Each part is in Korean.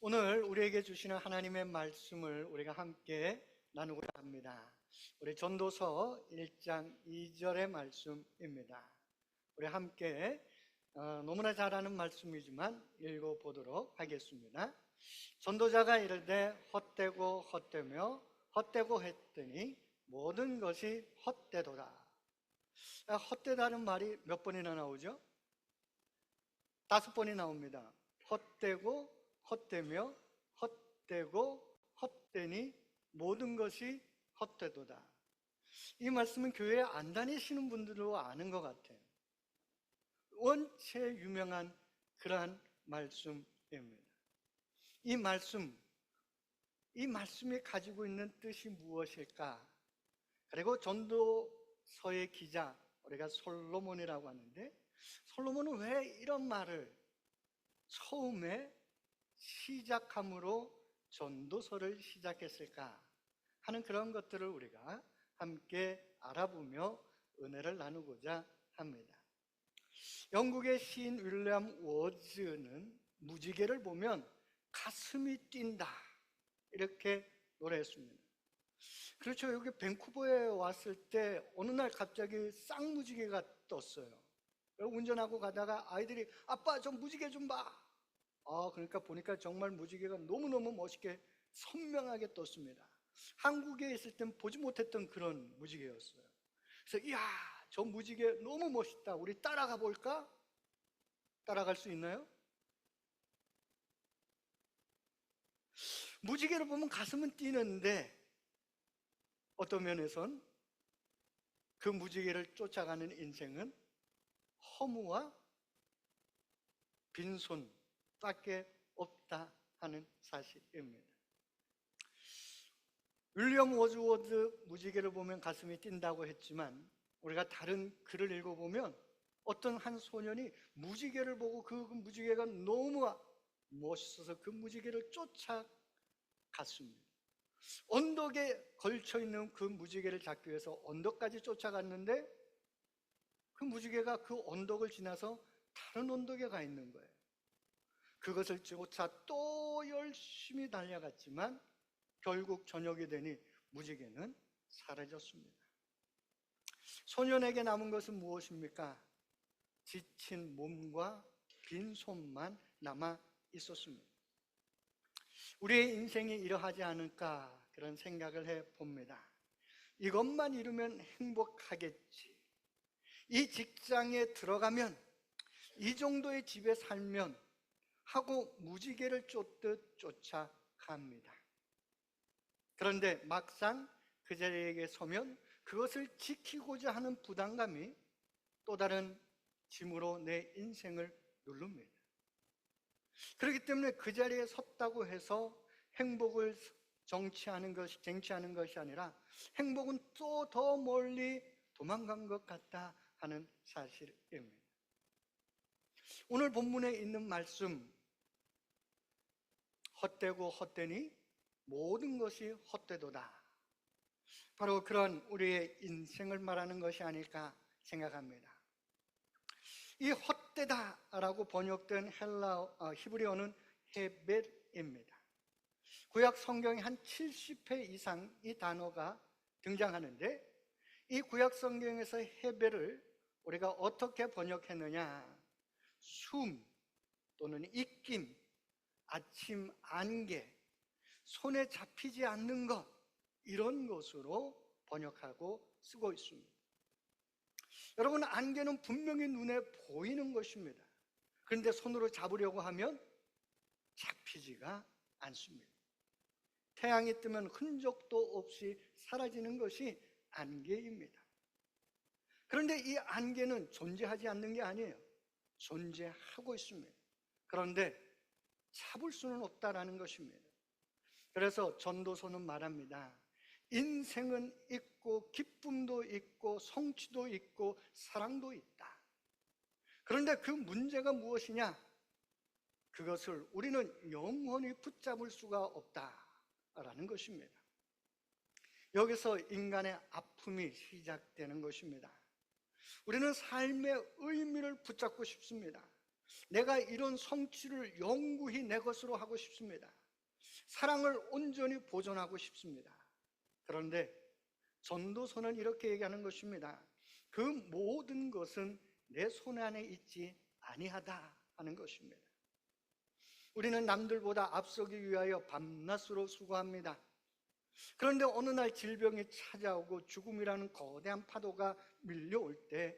오늘 우리에게 주시는 하나님의 말씀을 우리가 함께 나누고자 합니다. 우리 전도서 1장 2절의 말씀입니다. 우리 함께 너무나 잘 아는 말씀이지만 읽어보도록 하겠습니다. 전도자가 이르되 헛되고 헛되며 헛되고 했더니 모든 것이 헛되도다. 헛되다는 말이 몇 번이나 나오죠? 5번이 나옵니다. 헛되고 헛되며 헛되고 헛되니 모든 것이 헛되도다. 이 말씀은 교회에 안 다니시는 분들도 아는 것 같아요. 원체 유명한 그러한 말씀입니다. 이 말씀이 가지고 있는 뜻이 무엇일까? 그리고 전도서의 기자, 우리가 솔로몬이라고 하는데, 솔로몬은 왜 이런 말을 처음에 시작함으로 전도서를 시작했을까 하는 그런 것들을 우리가 함께 알아보며 은혜를 나누고자 합니다. 영국의 시인 윌리엄 워즈는 무지개를 보면 가슴이 뛴다 이렇게 노래했습니다. 그렇죠. 여기 밴쿠버에 왔을 때 어느 날 갑자기 쌍무지개가 떴어요. 운전하고 가다가 아이들이 아빠 저 무지개 좀 봐. 그러니까 보니까 정말 무지개가 너무너무 멋있게 선명하게 떴습니다. 한국에 있을 땐 보지 못했던 그런 무지개였어요. 그래서 이야 저 무지개 너무 멋있다. 우리 따라가 볼까? 따라갈 수 있나요? 무지개를 보면 가슴은 뛰는데 어떤 면에선 그 무지개를 쫓아가는 인생은 허무와 빈손밖에 없다 하는 사실입니다. 윌리엄 워즈워드 무지개를 보면 가슴이 뛴다고 했지만 우리가 다른 글을 읽어보면 어떤 한 소년이 무지개를 보고 그 무지개가 너무 멋있어서 그 무지개를 쫓아갔습니다. 언덕에 걸쳐있는 그 무지개를 잡기 위해서 언덕까지 쫓아갔는데 그 무지개가 그 언덕을 지나서 다른 언덕에 가 있는 거예요. 그것을 쫓아 또 열심히 달려갔지만 결국 저녁이 되니 무지개는 사라졌습니다. 소년에게 남은 것은 무엇입니까? 지친 몸과 빈손만 남아 있었습니다. 우리의 인생이 이러하지 않을까 그런 생각을 해봅니다. 이것만 이루면 행복하겠지. 이 직장에 들어가면 이 정도의 집에 살면 하고 무지개를 쫓듯 쫓아갑니다. 그런데 막상 그 자리에 서면 그것을 지키고자 하는 부담감이 또 다른 짐으로 내 인생을 누릅니다. 그렇기 때문에 그 자리에 섰다고 해서 행복을 쟁취하는 것이 아니라 행복은 또 더 멀리 도망간 것 같다 하는 사실입니다. 오늘 본문에 있는 말씀, 헛되고 헛되니 모든 것이 헛되도다. 바로 그런 우리의 인생을 말하는 것이 아닐까 생각합니다. 이 헛되다라고 번역된 히브리어는 헤벳입니다. 구약 성경에 한 70회 이상 이 단어가 등장하는데 이 구약 성경에서 헤벳을 우리가 어떻게 번역했느냐? 숨 또는 입김, 아침 안개, 손에 잡히지 않는 것 이런 것으로 번역하고 쓰고 있습니다. 여러분 안개는 분명히 눈에 보이는 것입니다. 그런데 손으로 잡으려고 하면 잡히지가 않습니다. 태양이 뜨면 흔적도 없이 사라지는 것이 안개입니다. 그런데 이 안개는 존재하지 않는 게 아니에요. 존재하고 있습니다. 그런데 잡을 수는 없다라는 것입니다. 그래서 전도서는 말합니다. 인생은 있고 기쁨도 있고 성취도 있고 사랑도 있다. 그런데 그 문제가 무엇이냐? 그것을 우리는 영원히 붙잡을 수가 없다라는 것입니다. 여기서 인간의 아픔이 시작되는 것입니다. 우리는 삶의 의미를 붙잡고 싶습니다. 내가 이런 성취를 영구히 내 것으로 하고 싶습니다. 사랑을 온전히 보존하고 싶습니다. 그런데 전도서는 이렇게 얘기하는 것입니다. 그 모든 것은 내 손 안에 있지 아니하다 하는 것입니다. 우리는 남들보다 앞서기 위하여 밤낮으로 수고합니다. 그런데 어느 날 질병이 찾아오고 죽음이라는 거대한 파도가 밀려올 때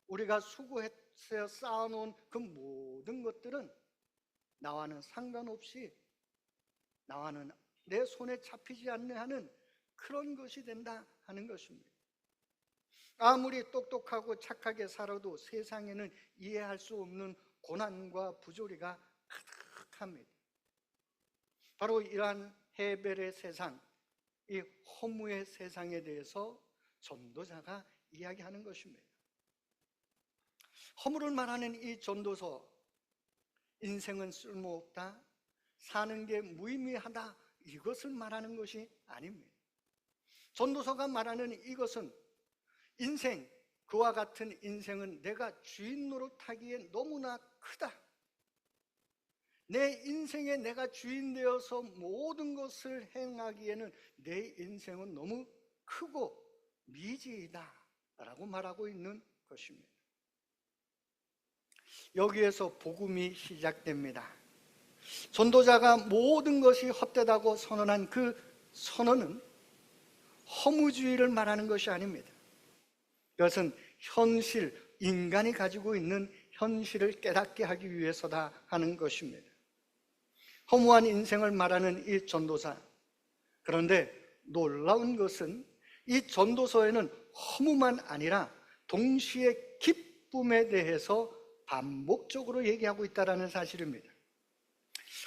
우리가 수고해서 쌓아놓은 그 모든 것들은 나와는 상관없이 나와는 내 손에 잡히지 않는 한은 그런 것이 된다 하는 것입니다. 아무리 똑똑하고 착하게 살아도 세상에는 이해할 수 없는 고난과 부조리가 가득합니다. 바로 이러한 헤벨의 세상, 이 허무의 세상에 대해서 전도자가 이야기하는 것입니다. 허무를 말하는 이 전도서, 인생은 쓸모없다, 사는 게 무의미하다, 이것을 말하는 것이 아닙니다. 전도서가 말하는 이것은 인생, 그와 같은 인생은 내가 주인 노릇하기에 너무나 크다. 내 인생에 내가 주인 되어서 모든 것을 행하기에는 내 인생은 너무 크고 미지이다 라고 말하고 있는 것입니다. 여기에서 복음이 시작됩니다. 전도자가 모든 것이 헛되다고 선언한 그 선언은 허무주의를 말하는 것이 아닙니다. 그것은 현실, 인간이 가지고 있는 현실을 깨닫게 하기 위해서다 하는 것입니다. 허무한 인생을 말하는 이 전도사, 그런데 놀라운 것은 이 전도서에는 허무만 아니라 동시에 기쁨에 대해서 반복적으로 얘기하고 있다는 사실입니다.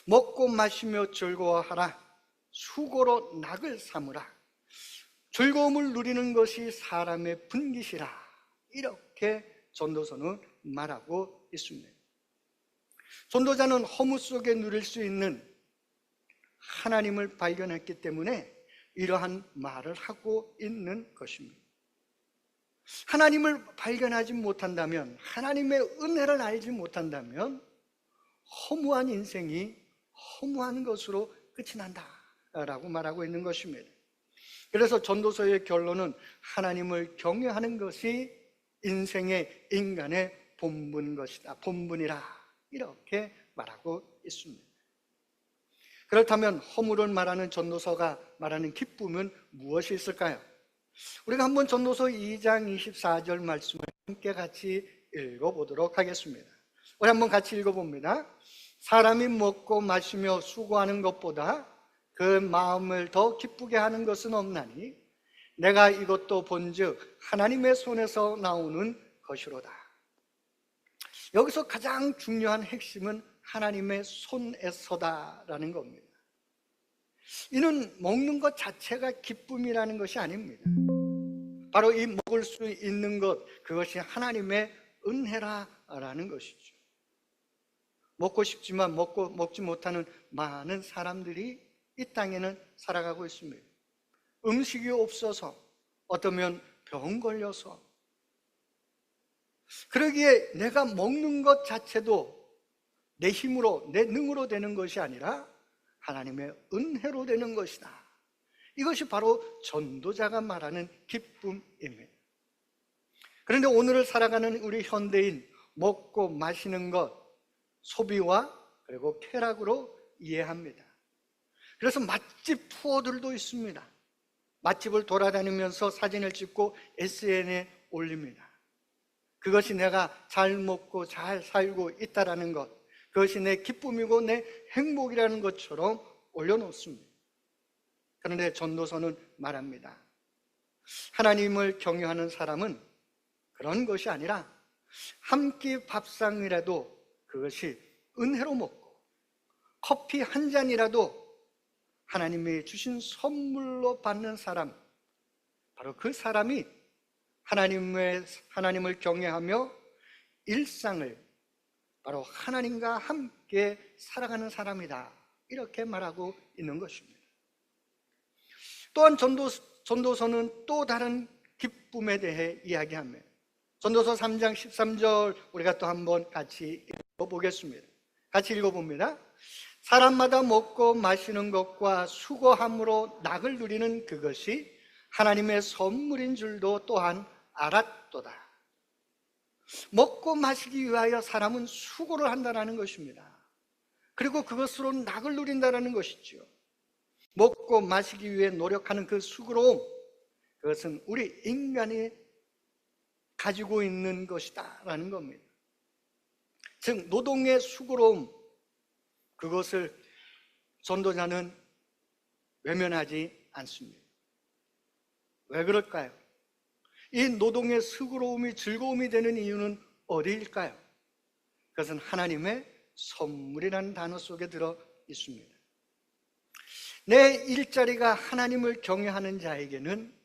먹고 마시며 즐거워하라, 수고로 낙을 삼으라, 즐거움을 누리는 것이 사람의 분깃이라, 이렇게 전도서는 말하고 있습니다. 전도자는 허무 속에 누릴 수 있는 하나님을 발견했기 때문에 이러한 말을 하고 있는 것입니다. 하나님을 발견하지 못한다면, 하나님의 은혜를 알지 못한다면 허무한 인생이 허무한 것으로 끝이 난다라고 말하고 있는 것입니다. 그래서 전도서의 결론은 하나님을 경외하는 것이 인생의 인간의 본분 것이다, 본분이라, 이렇게 말하고 있습니다. 그렇다면 허무를 말하는 전도서가 말하는 기쁨은 무엇이 있을까요? 우리가 한번 전도서 2장 24절 말씀을 함께 같이 읽어보도록 하겠습니다. 우리 한번 같이 읽어봅니다. 사람이 먹고 마시며 수고하는 것보다 그 마음을 더 기쁘게 하는 것은 없나니 내가 이것도 본즉 하나님의 손에서 나오는 것이로다. 여기서 가장 중요한 핵심은 하나님의 손에서다라는 겁니다. 이는 먹는 것 자체가 기쁨이라는 것이 아닙니다. 바로 이 먹을 수 있는 것, 그것이 하나님의 은혜라는 것이죠. 먹고 싶지만 먹지 못하는 많은 사람들이 이 땅에는 살아가고 있습니다. 음식이 없어서, 어쩌면 병 걸려서. 그러기에 내가 먹는 것 자체도 내 힘으로, 내 능으로 되는 것이 아니라 하나님의 은혜로 되는 것이다. 이것이 바로 전도자가 말하는 기쁨입니다. 그런데 오늘을 살아가는 우리 현대인, 먹고 마시는 것, 소비와 그리고 쾌락으로 이해합니다. 그래서 맛집 투어들도 있습니다. 맛집을 돌아다니면서 사진을 찍고 SNS에 올립니다. 그것이 내가 잘 먹고 잘 살고 있다라는 것, 그것이 내 기쁨이고 내 행복이라는 것처럼 올려놓습니다. 그런데 전도서는 말합니다. 하나님을 경외하는 사람은 그런 것이 아니라 한 끼 밥상이라도 그것이 은혜로 먹고 커피 한 잔이라도 하나님이 주신 선물로 받는 사람, 바로 그 사람이 하나님을 경외하며 일상을 바로 하나님과 함께 살아가는 사람이다, 이렇게 말하고 있는 것입니다. 또한 전도서는 또 다른 기쁨에 대해 이야기합니다. 전도서 3장 13절 우리가 또 한번 같이 읽어보겠습니다. 같이 읽어봅니다. 사람마다 먹고 마시는 것과 수고함으로 낙을 누리는 그것이 하나님의 선물인 줄도 또한 알았도다. 먹고 마시기 위하여 사람은 수고를 한다는 것입니다. 그리고 그것으로 낙을 누린다는 것이죠. 먹고 마시기 위해 노력하는 그 수고로움, 그것은 우리 인간이 가지고 있는 것이다라는 겁니다. 즉 노동의 수고로움, 그것을 전도자는 외면하지 않습니다. 왜 그럴까요? 이 노동의 수고로움이 즐거움이 되는 이유는 어디일까요? 그것은 하나님의 선물이라는 단어 속에 들어 있습니다. 내 일자리가 하나님을 경외하는 자에게는,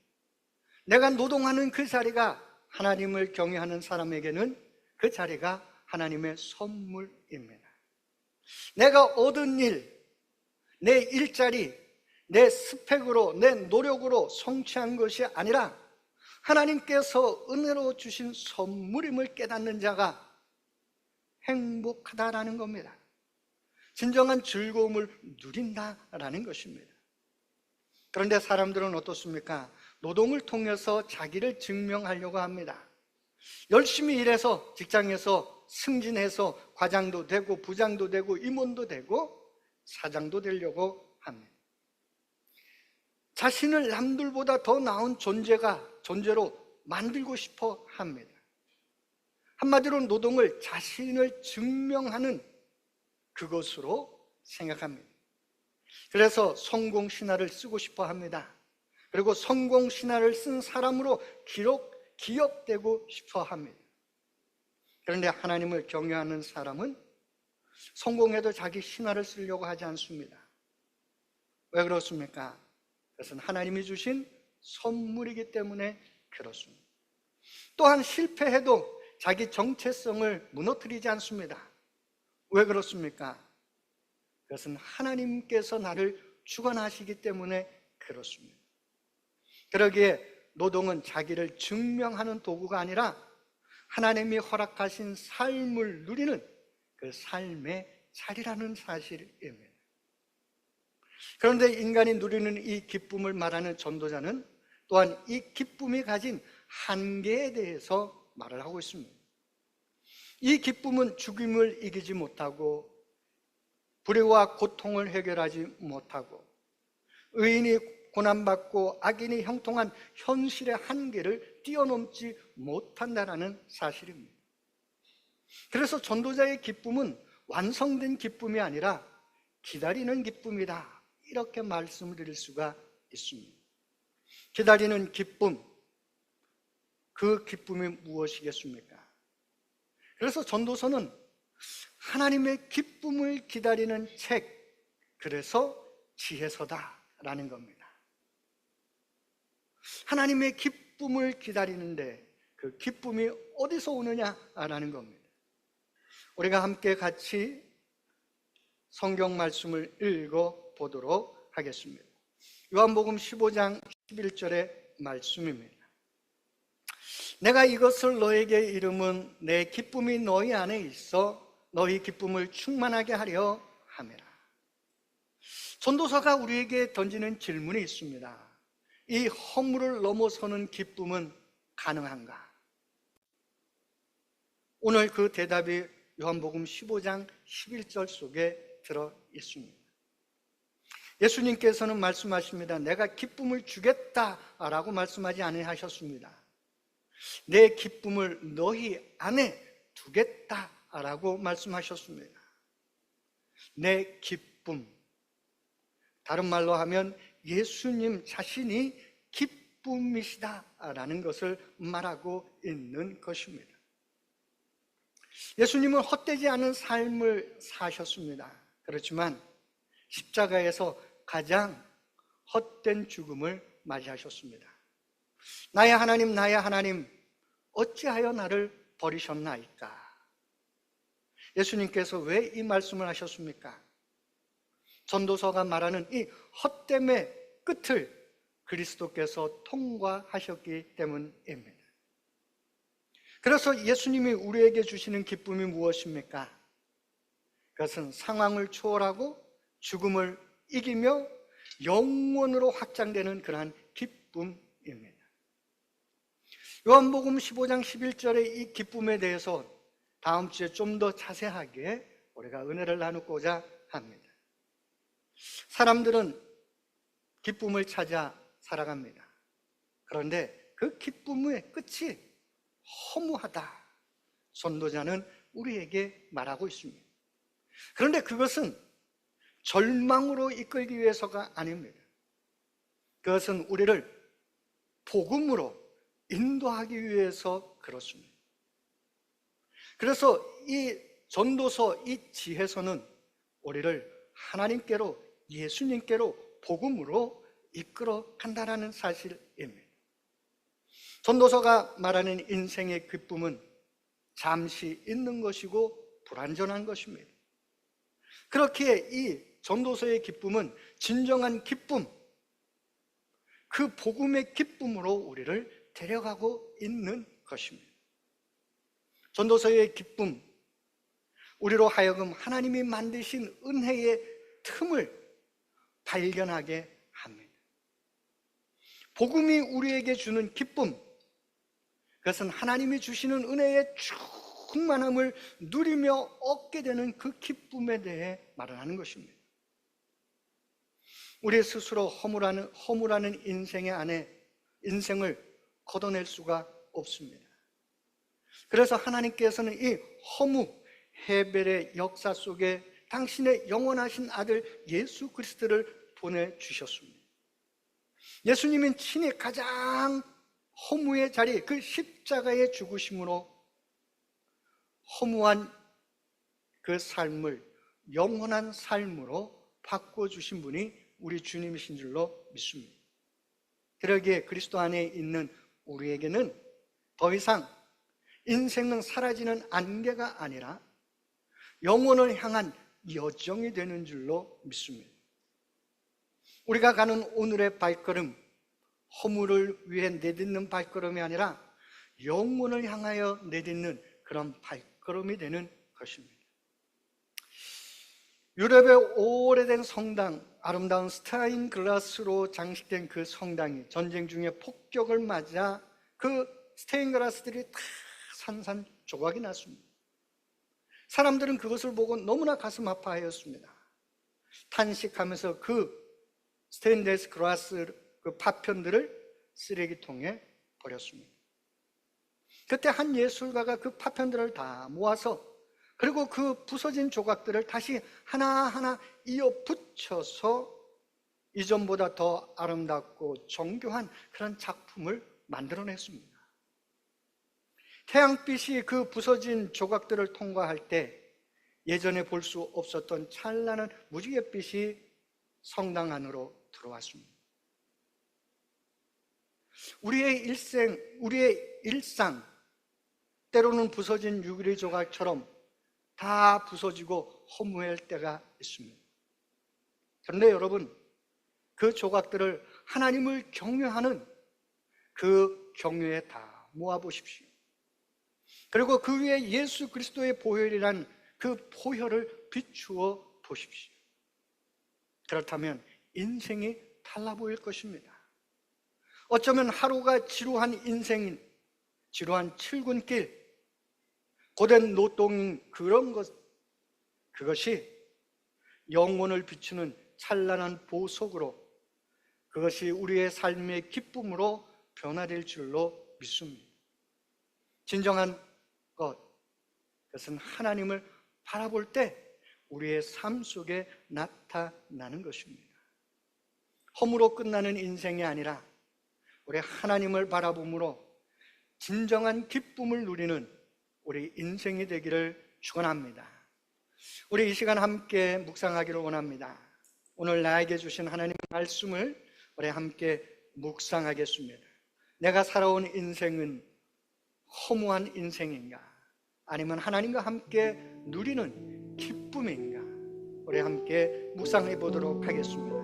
내가 노동하는 그 자리가 하나님을 경외하는 사람에게는 그 자리가 하나님의 선물입니다. 내가 얻은 일, 내 일자리, 내 스펙으로, 내 노력으로 성취한 것이 아니라 하나님께서 은혜로 주신 선물임을 깨닫는 자가 행복하다라는 겁니다. 진정한 즐거움을 누린다라는 것입니다. 그런데 사람들은 어떻습니까? 노동을 통해서 자기를 증명하려고 합니다. 열심히 일해서 직장에서 승진해서 과장도 되고 부장도 되고 임원도 되고 사장도 되려고 합니다. 자신을 남들보다 더 나은 존재로 만들고 싶어 합니다. 한마디로 노동을 자신을 증명하는 그것으로 생각합니다. 그래서 성공신화를 쓰고 싶어 합니다. 그리고 성공신화를 쓴 사람으로 기억되고 싶어 합니다. 그런데 하나님을 경외하는 사람은 성공해도 자기 신화를 쓰려고 하지 않습니다. 왜 그렇습니까? 그것은 하나님이 주신 선물이기 때문에 그렇습니다. 또한 실패해도 자기 정체성을 무너뜨리지 않습니다. 왜 그렇습니까? 그것은 하나님께서 나를 주관하시기 때문에 그렇습니다. 그러기에 노동은 자기를 증명하는 도구가 아니라 하나님이 허락하신 삶을 누리는 그 삶의 자리라는 사실입니다. 그런데 인간이 누리는 이 기쁨을 말하는 전도자는 또한 이 기쁨이 가진 한계에 대해서 말을 하고 있습니다. 이 기쁨은 죽음을 이기지 못하고 불의와 고통을 해결하지 못하고 의인이 고난받고 악인이 형통한 현실의 한계를 뛰어넘지 못한다는 사실입니다. 그래서 전도자의 기쁨은 완성된 기쁨이 아니라 기다리는 기쁨이다, 이렇게 말씀을 드릴 수가 있습니다. 기다리는 기쁨, 그 기쁨이 무엇이겠습니까? 그래서 전도서는 하나님의 기쁨을 기다리는 책, 그래서 지혜서다라는 겁니다. 하나님의 기쁨을 기다리는데 그 기쁨이 어디서 오느냐라는 겁니다. 우리가 함께 같이 성경 말씀을 읽어보도록 하겠습니다. 요한복음 15장 11절의 말씀입니다. 내가 이것을 너에게 이름은 내 기쁨이 너희 안에 있어 너희 기쁨을 충만하게 하려 함이라. 전도서가 우리에게 던지는 질문이 있습니다. 이 허물을 넘어서는 기쁨은 가능한가? 오늘 그 대답이 요한복음 15장 11절 속에 들어 있습니다. 예수님께서는 말씀하십니다. 내가 기쁨을 주겠다라고 말씀하지 아니하셨습니다. 내 기쁨을 너희 안에 두겠다라고 말씀하셨습니다. 내 기쁨, 다른 말로 하면 예수님 자신이 기쁨이시다라는 것을 말하고 있는 것입니다. 예수님은 헛되지 않은 삶을 사셨습니다. 그렇지만 십자가에서 가장 헛된 죽음을 맞이하셨습니다. 나의 하나님, 어찌하여 나를 버리셨나이까? 예수님께서 왜 이 말씀을 하셨습니까? 전도서가 말하는 이 헛됨의 끝을 그리스도께서 통과하셨기 때문입니다. 그래서 예수님이 우리에게 주시는 기쁨이 무엇입니까? 그것은 상황을 초월하고 죽음을 이기며 영원으로 확장되는 그러한 기쁨입니다. 요한복음 15장 11절의 이 기쁨에 대해서 다음 주에 좀 더 자세하게 우리가 은혜를 나누고자 합니다. 사람들은 기쁨을 찾아 살아갑니다. 그런데 그 기쁨의 끝이 허무하다. 전도자는 우리에게 말하고 있습니다. 그런데 그것은 절망으로 이끌기 위해서가 아닙니다. 그것은 우리를 복음으로 인도하기 위해서 그렇습니다. 그래서 이 전도서, 이 지혜서는 우리를 하나님께로, 예수님께로 복음으로 이끌어 간다는 사실입니다. 전도서가 말하는 인생의 기쁨은 잠시 있는 것이고 불완전한 것입니다. 그렇기에 이 전도서의 기쁨은 진정한 기쁨, 그 복음의 기쁨으로 우리를 데려가고 있는 것입니다. 전도서의 기쁨, 우리로 하여금 하나님이 만드신 은혜의 틈을 발견하게 합니다. 복음이 우리에게 주는 기쁨, 그것은 하나님이 주시는 은혜의 충만함을 누리며 얻게 되는 그 기쁨에 대해 말을 하는 것입니다. 우리 스스로 허무라는 인생의 안에 인생을 걷어낼 수가 없습니다. 그래서 하나님께서는 이 허무 헤벨의 역사 속에 당신의 영원하신 아들 예수 그리스도를 보내주셨습니다. 예수님은 친히 가장 허무의 자리, 그 십자가의 죽으심으로 허무한 그 삶을 영원한 삶으로 바꿔주신 분이 우리 주님이신 줄로 믿습니다. 그러기에 그리스도 안에 있는 우리에게는 더 이상 인생은 사라지는 안개가 아니라 영혼을 향한 여정이 되는 줄로 믿습니다. 우리가 가는 오늘의 발걸음, 허물을 위해 내딛는 발걸음이 아니라 영혼을 향하여 내딛는 그런 발걸음이 되는 것입니다. 유럽의 오래된 성당, 아름다운 스타인 글라스로 장식된 그 성당이 전쟁 중에 폭격을 맞아 그 스테인 글라스들이 다 산산조각이 났습니다. 사람들은 그것을 보고 너무나 가슴 아파하였습니다. 탄식하면서 그 스테인레스 글라스 그 파편들을 쓰레기통에 버렸습니다. 그때 한 예술가가 그 파편들을 다 모아서 그리고 그 부서진 조각들을 다시 하나하나 이어 붙여서 이전보다 더 아름답고 정교한 그런 작품을 만들어냈습니다. 태양빛이 그 부서진 조각들을 통과할 때 예전에 볼 수 없었던 찬란한 무지갯빛이 성당 안으로 들어왔습니다. 우리의 일상, 때로는 부서진 유리 조각처럼 다 부서지고 허무할 때가 있습니다. 그런데 여러분, 그 조각들을 하나님을 경외하는 그 경외에 다 모아보십시오. 그리고 그 위에 예수 그리스도의 보혈이란 그 보혈을 비추어 보십시오. 그렇다면 인생이 달라 보일 것입니다. 어쩌면 하루가 지루한 인생인, 지루한 출근길, 고된 노동인 그것이 영혼을 비추는 찬란한 보석으로, 그것이 우리의 삶의 기쁨으로 변화될 줄로 믿습니다. 진정한 그것은 하나님을 바라볼 때 우리의 삶 속에 나타나는 것입니다. 허무로 끝나는 인생이 아니라 우리 하나님을 바라봄으로 진정한 기쁨을 누리는 우리 인생이 되기를 축원합니다. 우리 이 시간 함께 묵상하기를 원합니다. 오늘 나에게 주신 하나님의 말씀을 우리 함께 묵상하겠습니다. 내가 살아온 인생은 허무한 인생인가? 아니면 하나님과 함께 누리는 기쁨인가? 우리 함께 묵상해 보도록 하겠습니다.